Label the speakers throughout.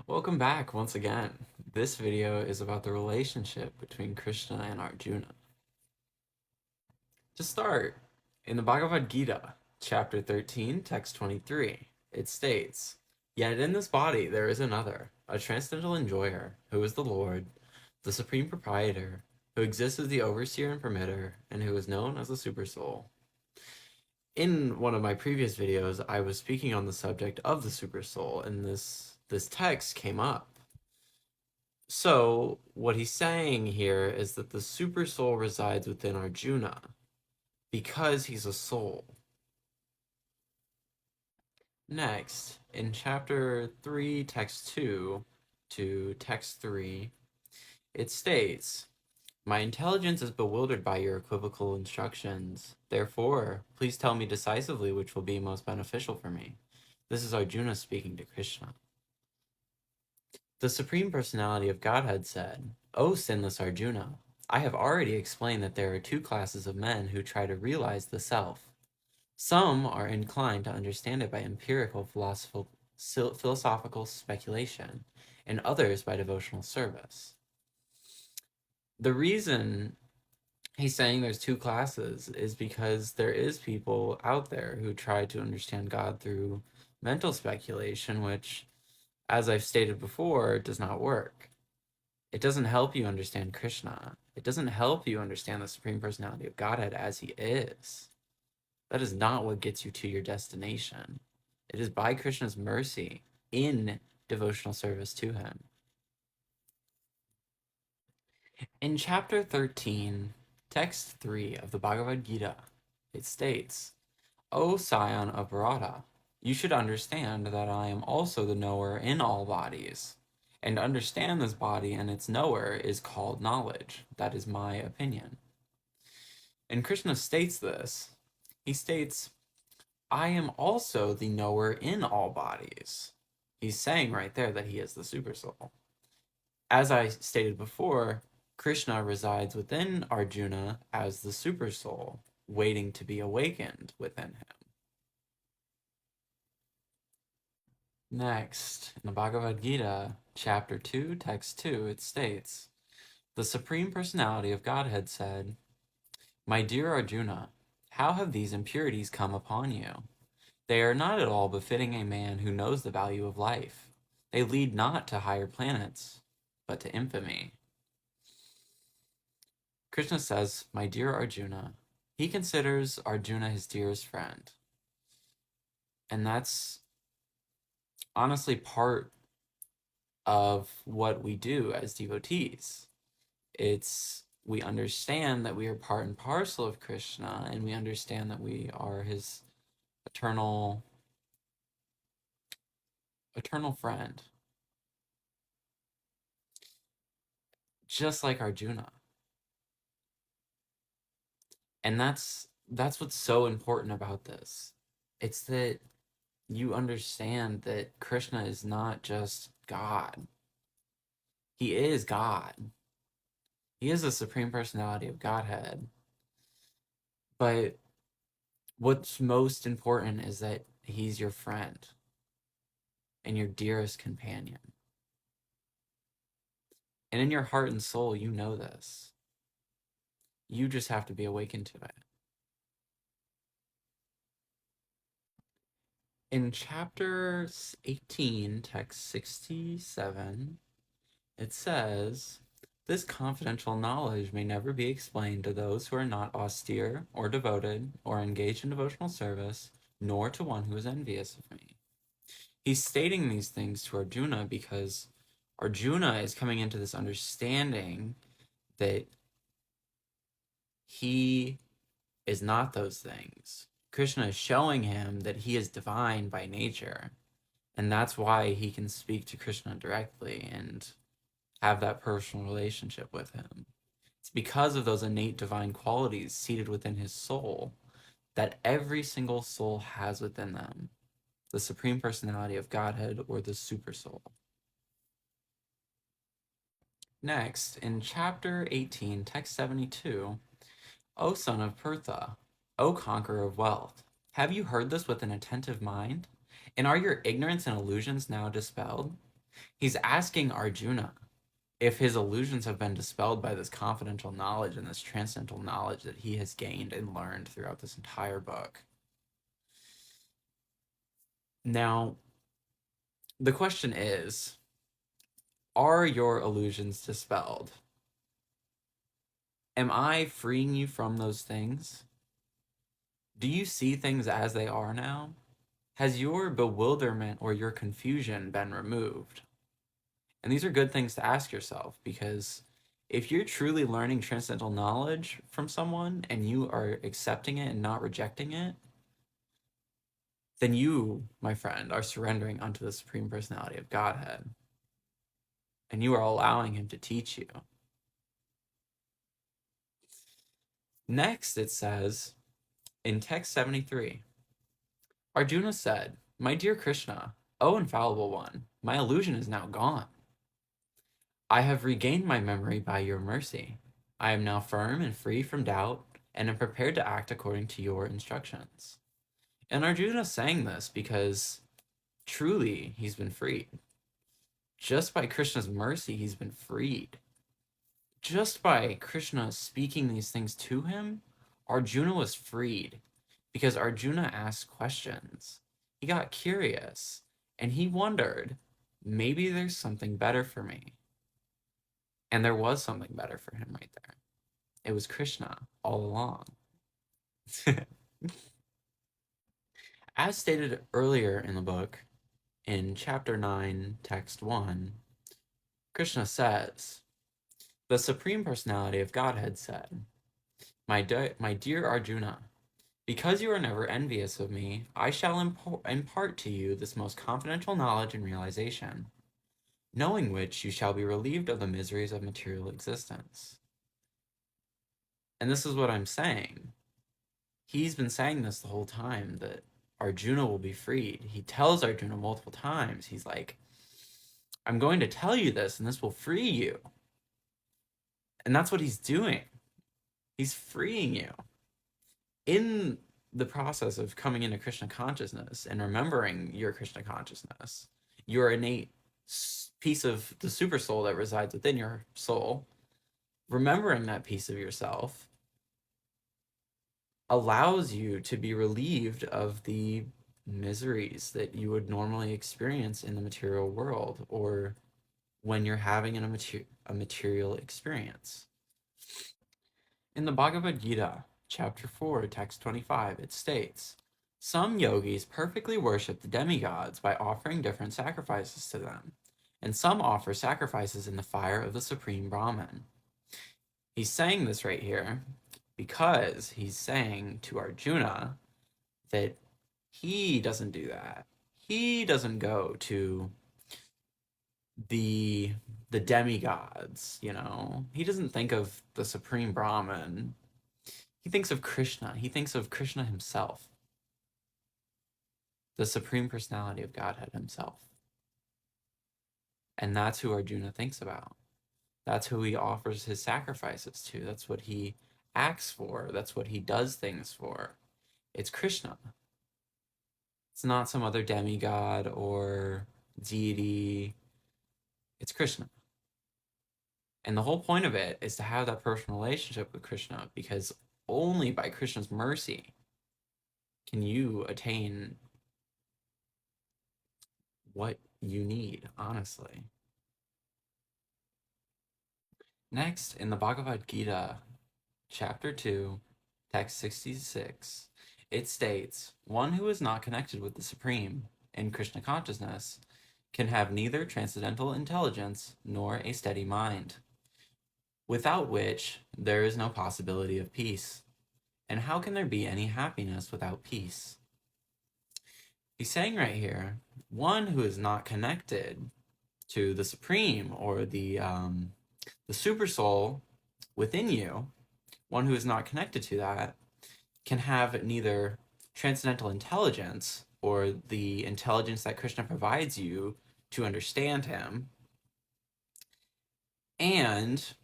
Speaker 1: Welcome back once again. This video is about the relationship between Krishna and Arjuna. To start, in the Bhagavad Gita, chapter 13, text 23, it states, "Yet in this body there is another, a transcendental enjoyer, who is the Lord, the supreme proprietor, who exists as the overseer and permitter, and who is known as the Supersoul." In one of my previous videos, I was speaking on the subject of the Supersoul, and this text came up. So, what he's saying here is that the super soul resides within Arjuna because he's a soul. Next, in chapter 3, text 2 to text 3, it states, "My intelligence is bewildered by your equivocal instructions. Therefore, please tell me decisively which will be most beneficial for me." This is Arjuna speaking to Krishna. The Supreme Personality of Godhead said, "O sinless Arjuna, I have already explained that there are two classes of men who try to realize the self. Some are inclined to understand it by empirical philosophical speculation, and others by devotional service." The reason he's saying there's two classes is because there is people out there who try to understand God through mental speculation, which, as I've stated before, does not work. It doesn't help you understand Krishna. It doesn't help you understand the Supreme Personality of Godhead as he is. That is not what gets you to your destination. It is by Krishna's mercy in devotional service to him. In chapter 13, text 3 of the Bhagavad Gita, it states, "O scion of Bharata, you should understand that I am also the knower in all bodies. And to understand this body and its knower is called knowledge. That is my opinion." And Krishna states this. He states, "I am also the knower in all bodies." He's saying right there that he is the Supersoul. As I stated before, Krishna resides within Arjuna as the Supersoul, waiting to be awakened within him. Next, in the Bhagavad Gita, chapter 2, text 2, it states, "The Supreme Personality of Godhead said, 'My dear Arjuna, how have these impurities come upon you? They are not at all befitting a man who knows the value of life. They lead not to higher planets, but to infamy.'" Krishna says, "My dear Arjuna." He considers Arjuna his dearest friend. And that's honestly part of what we do as devotees. We understand that we are part and parcel of Krishna, and we understand that we are his eternal friend, just like Arjuna. And that's what's so important about this. It's that you understand that Krishna is not just God. He is God. He is the Supreme Personality of Godhead. But what's most important is that he's your friend and your dearest companion. And in your heart and soul, you know this. You just have to be awakened to it. In chapter 18, text 67, it says, "This confidential knowledge may never be explained to those who are not austere or devoted or engaged in devotional service, nor to one who is envious of me." He's stating these things to Arjuna because Arjuna is coming into this understanding that he is not those things. Krishna is showing him that he is divine by nature, and that's why he can speak to Krishna directly and have that personal relationship with him. It's because of those innate divine qualities seated within his soul that every single soul has within them, the Supreme Personality of Godhead, or the Super Soul. Next, in chapter 18, text 72, "O son of Pertha, O conqueror of wealth, have you heard this with an attentive mind? And are your ignorance and illusions now dispelled? He's asking Arjuna if his illusions have been dispelled by this confidential knowledge and this transcendental knowledge that he has gained and learned throughout this entire book. Now, the question is, are your illusions dispelled? Am I freeing you from those things? Do you see things as they are now? Has your bewilderment or your confusion been removed? And these are good things to ask yourself, because if you're truly learning transcendental knowledge from someone and you are accepting it and not rejecting it, then you, my friend, are surrendering unto the Supreme Personality of Godhead. And you are allowing him to teach you. Next, it says in text 73, Arjuna said, "My dear Krishna, O infallible one, my illusion is now gone. I have regained my memory by your mercy. I am now firm and free from doubt and am prepared to act according to your instructions." And Arjuna sang this because truly he's been freed. Just by Krishna's mercy, he's been freed. Just by Krishna speaking these things to him, Arjuna was freed because Arjuna asked questions. He got curious and he wondered, maybe there's something better for me. And there was something better for him right there. It was Krishna all along. As stated earlier in the book, in chapter 9, text 1, Krishna says, "The Supreme Personality of Godhead said, my dear Arjuna, because you are never envious of me, I shall impart to you this most confidential knowledge and realization, knowing which you shall be relieved of the miseries of material existence." And this is what I'm saying. He's been saying this the whole time, that Arjuna will be freed. He tells Arjuna multiple times, he's like, I'm going to tell you this, and this will free you. And that's what he's doing. He's freeing you. In the process of coming into Krishna consciousness and remembering your Krishna consciousness, your innate piece of the super soul that resides within your soul, remembering that piece of yourself allows you to be relieved of the miseries that you would normally experience in the material world, or when you're having a material experience. In the Bhagavad Gita, chapter 4, text 25, it states, "Some yogis perfectly worship the demigods by offering different sacrifices to them, and some offer sacrifices in the fire of the Supreme Brahman." He's saying this right here because he's saying to Arjuna that he doesn't do that. He doesn't go to the demigods, you know. He doesn't think of the Supreme Brahman. He thinks of Krishna. He thinks of Krishna himself, the Supreme Personality of Godhead himself. And that's who Arjuna thinks about. That's who he offers his sacrifices to. That's what he acts for. That's what he does things for. It's Krishna. It's not some other demigod or deity. It's Krishna. And the whole point of it is to have that personal relationship with Krishna, because only by Krishna's mercy can you attain what you need, honestly. Next, in the Bhagavad Gita, chapter 2, text 66, it states, "One who is not connected with the Supreme in Krishna consciousness can have neither transcendental intelligence nor a steady mind, without which there is no possibility of peace. And how can there be any happiness without peace?" He's saying right here, one who is not connected to the Supreme, or the super soul within you, one who is not connected to that, can have neither transcendental intelligence, or the intelligence that Krishna provides you to understand him, and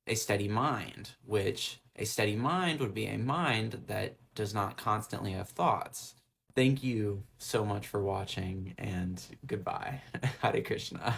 Speaker 1: a steady mind, which a steady mind would be a mind that does not constantly have thoughts. Thank you so much for watching, and goodbye. Hare Krishna.